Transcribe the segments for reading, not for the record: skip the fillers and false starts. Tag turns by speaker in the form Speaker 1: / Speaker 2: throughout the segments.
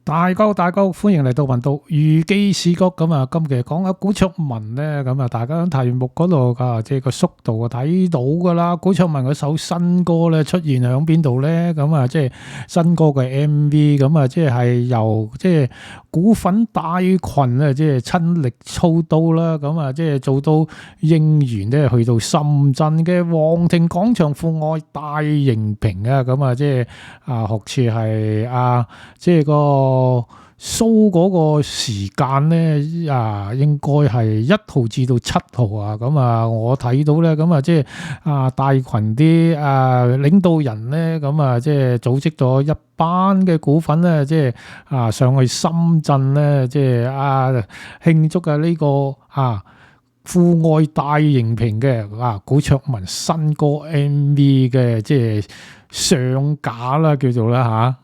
Speaker 1: 大家好，歡迎嚟到頻道預基視角咁啊！今期講下古卓文咧，咁啊，大家喺題目嗰度啊，即係個速度啊睇到噶啦。古卓文嗰首新歌咧出現喺邊度咧？咁啊，即係新歌嘅 MV，咁啊，即係由即係股份大群啊，即係親力操刀啦，咁啊，即係做到應援咧，去到深圳嘅皇庭廣場戶外大型屏啊，咁啊，即係啊，學似係啊，即係個。show 嗰個時間咧啊，應該係1號至到7號啊，咁啊，我睇到咧，咁啊，即係啊，大群啲啊領導人咧，咁啊，即係組織咗一班嘅股份咧，即係啊上去深圳咧，即係啊慶祝嘅呢個啊戶外大型屏嘅啊古卓文新歌 MV 嘅即係上架啦，叫做啦嚇。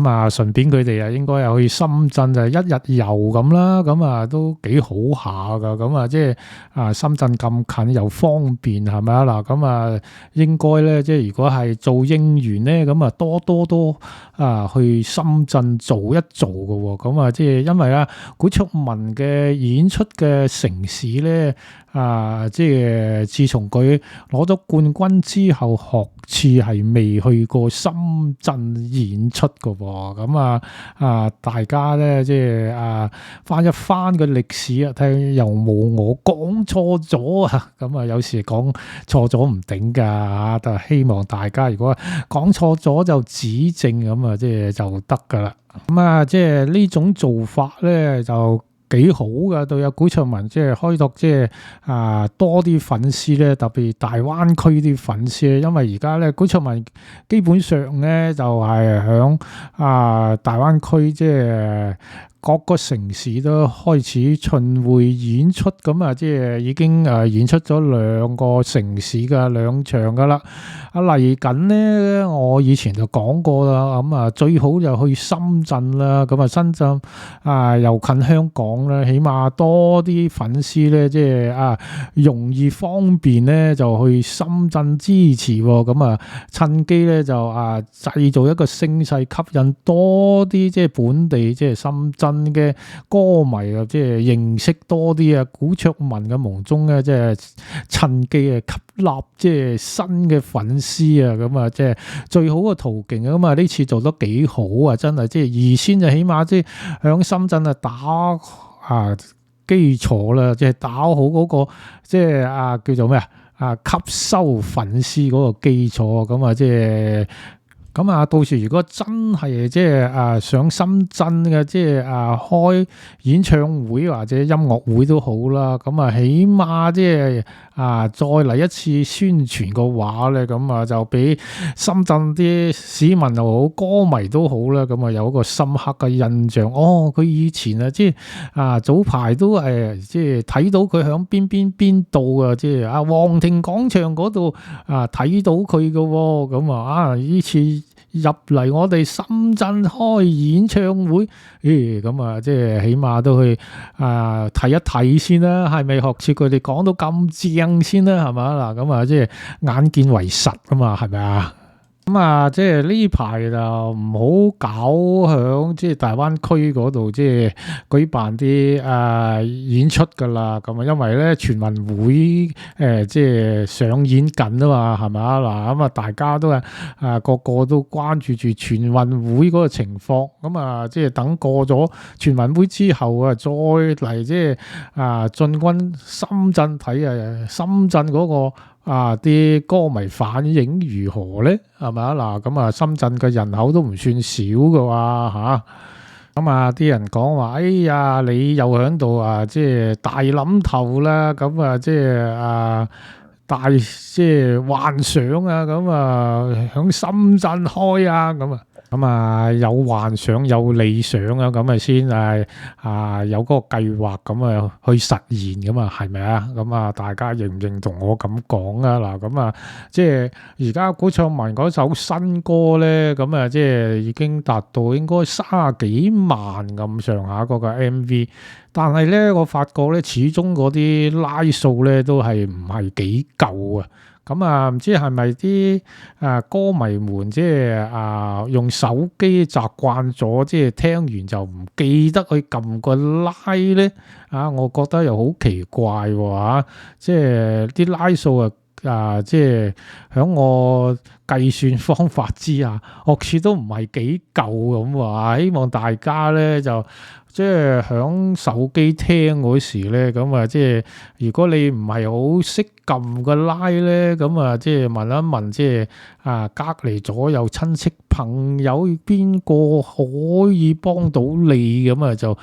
Speaker 1: 咁啊，順便佢哋啊，應該又去深圳就一日遊咁啦，咁啊都幾好下噶，咁啊即係啊深圳咁近又方便係咪啊嗱？咁啊應該咧，即係如果係做應援咧，咁啊多都啊去深圳做一做噶喎，咁啊即係因為啊古卓文嘅演出嘅城市咧。啊！即係自從佢攞咗冠軍之後，學似係未去過深圳演出㗎喎。咁大家咧即係翻一翻個歷史啊，睇又冇我講錯咗啊！咁啊，有時講錯咗唔頂㗎嚇，但係希望大家如果講錯咗就指正咁啊，即係就得㗎啦。咁啊，即係呢種做法咧就幾好噶，對阿古卓文即係開拓即係多啲粉絲咧，特別大灣區啲粉絲，因為而家咧古卓文基本上咧就係響大灣區即係各個城市都開始巡迴演出，咁啊即係已經演出咗2個城市嘅2場噶啦。嚟緊咧，我以前就講過啦，咁啊最好就去深圳啦，咁啊深圳又近香港啦，起碼多啲粉絲咧，即係容易方便咧就去深圳支持喎，咁啊趁機咧就製造一個聲勢，吸引多啲即係本地即係深圳嘅歌迷啊，即係認識多啲啊古卓文嘅夢中咧，即係趁機吸納即係新嘅粉絲啊，咁啊即係最好嘅途徑啊，咁啊呢次做得幾好啊，真係即係預先就起碼即係響深圳打基礎啦，即係打好嗰個即係叫做咩吸收粉絲嗰個基礎，咁啊即係。咁到時如果真係即係上深圳嘅，即係開演唱會或者音樂會都好啦。咁起碼即係再嚟一次宣傳嘅話咧，咁就俾深圳啲市民又好，歌迷都好啦。咁有一個深刻嘅印象。哦，佢以前即係早排都即係睇到佢響邊度啊，即係皇庭廣場嗰度睇到佢嘅喎。咁呢次入嚟我哋深圳開演唱會，咁即係起碼都去睇一睇先啦，係咪學似佢哋講到咁正先啦，係嘛嗱？咁即係眼見為實啊嘛，係咪啊？咁即係呢排就唔好搞響即係大灣區嗰度，即係舉辦啲演出噶啦。咁因為咧全運會即係上演緊啊嘛，係咪啊嗱？咁大家都個個都關注住全運會嗰個情況。咁即係等過咗全運會之後再嚟即係進軍深圳睇深圳嗰個。啲歌迷反應如何咧？係咪啊嗱？咁深圳嘅人口都唔算少嘅喎嚇。咁啲人講話，哎呀，你又喺度即係大諗頭啦。咁即係大即係幻想啊。咁喺深圳開啊。咁有幻想有理想啊，咁先有嗰個計劃咁去實現咁係咪啊？咁大家認唔認同我咁講啊？嗱，咁即係而家古卓文嗰首新歌咧，咁即係已經達到應該30幾萬咁上下嗰個 MV， 但係咧我發覺咧始終嗰啲拉數咧都係唔係幾夠啊！咁啊，唔知係咪啲歌迷們即係用手機習慣咗，即係聽完就唔記得去撳個 like 咧？我覺得又好奇怪喎，即係啲 like 數即係喺我計算方法之下，好似都唔係幾夠咁喎。希望大家咧就即係喺手機聽嗰時咧，咁啊，即係如果你唔係好識撳個 like 咧，咁啊，即係問一問，即係隔離左右親戚朋友邊個可以幫到你，咁啊就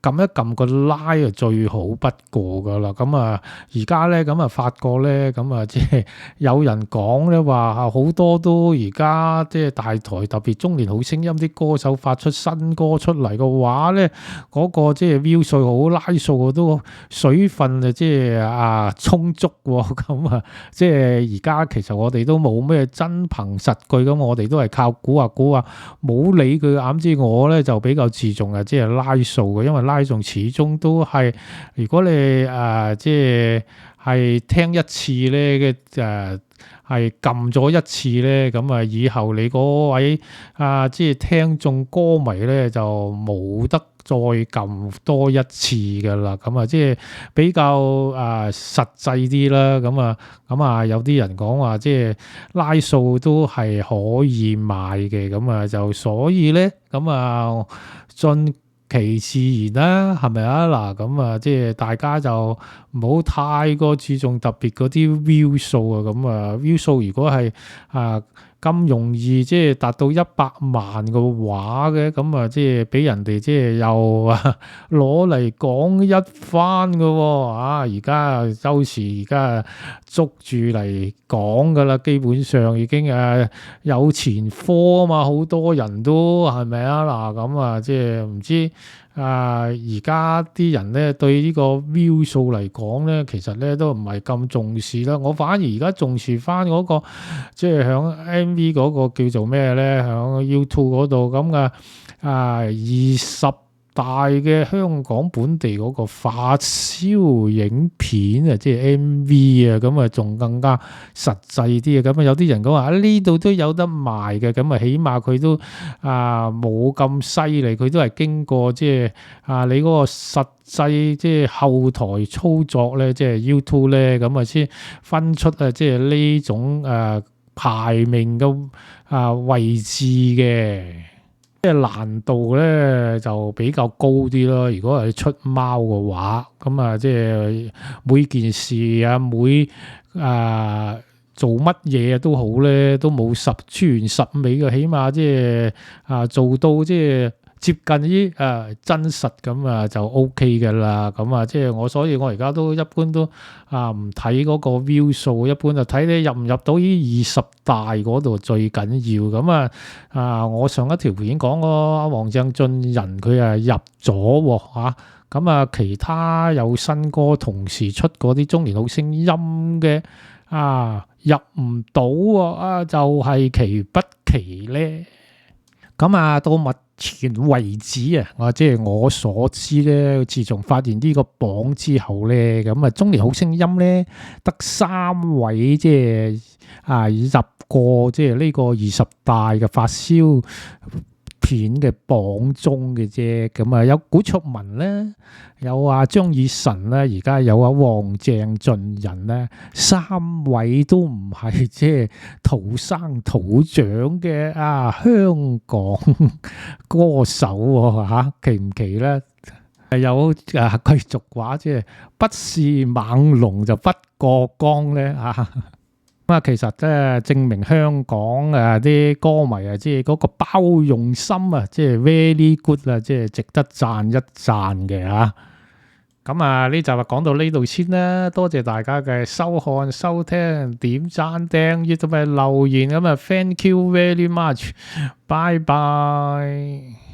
Speaker 1: 撳一撳個 like 啊最好不過噶啦。咁啊而家咧咁啊發覺咧，咁啊即係有人講咧話好多都而家即係大台特別中年好聲音啲歌手發出新歌出嚟嘅話咧，嗰個即係 view 數好拉數都水分啊，即係充足喎。咁啊即係而家其實我哋都冇咩真憑實據，咁我哋都係靠估啊，冇理佢。啱知我咧就比較注重即係拉數嘅，因為拉數始終都係如果你即係聽一次咧嘅係撳咗一次咧，咁啊以後你嗰位即係聽眾歌迷咧就冇得再撳多一次㗎啦。咁啊即係比較實際啲啦。咁啊有啲人講話即係拉數都係可以買嘅，咁啊就所以咧咁啊盡其自然啦，係咪啊？嗱，咁啊，即係大家就唔好太過注重特別嗰啲 view 數啊。咁啊 view 數如果係咁容易即係達到100萬嘅話嘅，咁啊即係俾人哋即係又攞嚟講一番嘅喎。而家周時而家捉住嚟講㗎啦，基本上已經有前科啊嘛，好多人都係咪啊？嗱，咁啊即係唔知而家啲人咧對呢個 view 數嚟講咧，其實咧都唔係咁重視啦。我反而而家重視翻嗰個即係響 MV 嗰個叫做咩咧，響 YouTube 嗰度咁20大嘅香港本地嗰個發燒影片即係 MV 咁仲更加實際啲咁有啲人講話呢度都有得賣嘅，咁起碼佢都冇咁犀利，佢都係經過即係你嗰個實際即係後台操作咧，即係 YouTube 咧咁先分出即係呢種排名嘅位置嘅。即係難度咧就比較高啲咯。如果係出貓嘅話，咁即係每件事每做乜嘢都好咧，都冇十全十美嘅。起碼即係做到即係接近於真實咁就 OK 嘅啦。咁即係所以我而家都一般都唔睇嗰個 view 數，一般就睇你入唔入到呢20大嗰度最緊要。咁我上一條片講個黃正俊人佢入咗喎。咁其他有新歌同時出嗰啲中年好聲音嘅入唔到喎，就係奇不奇咧？咁到目前為止即係我所知咧，自從發現呢個榜之後咧，咁中年好聲音咧得3位即係入過即係呢個20大嘅發燒片嘅榜中嘅啫。咁有古卓文咧，有張以晨咧，而家有黃鄭俊仁咧，3位都唔係即係土生土長嘅香港歌手喎。奇唔奇咧？有繼續話即係不是猛龍就不過江咧其實證明香港啲歌迷即係嗰個包容心即係 very good 即係值得讚一讚嘅咁呢集講到呢度先啦，多謝大家嘅收看收聽，點讚訂閱同埋留言，thank you very much，拜拜。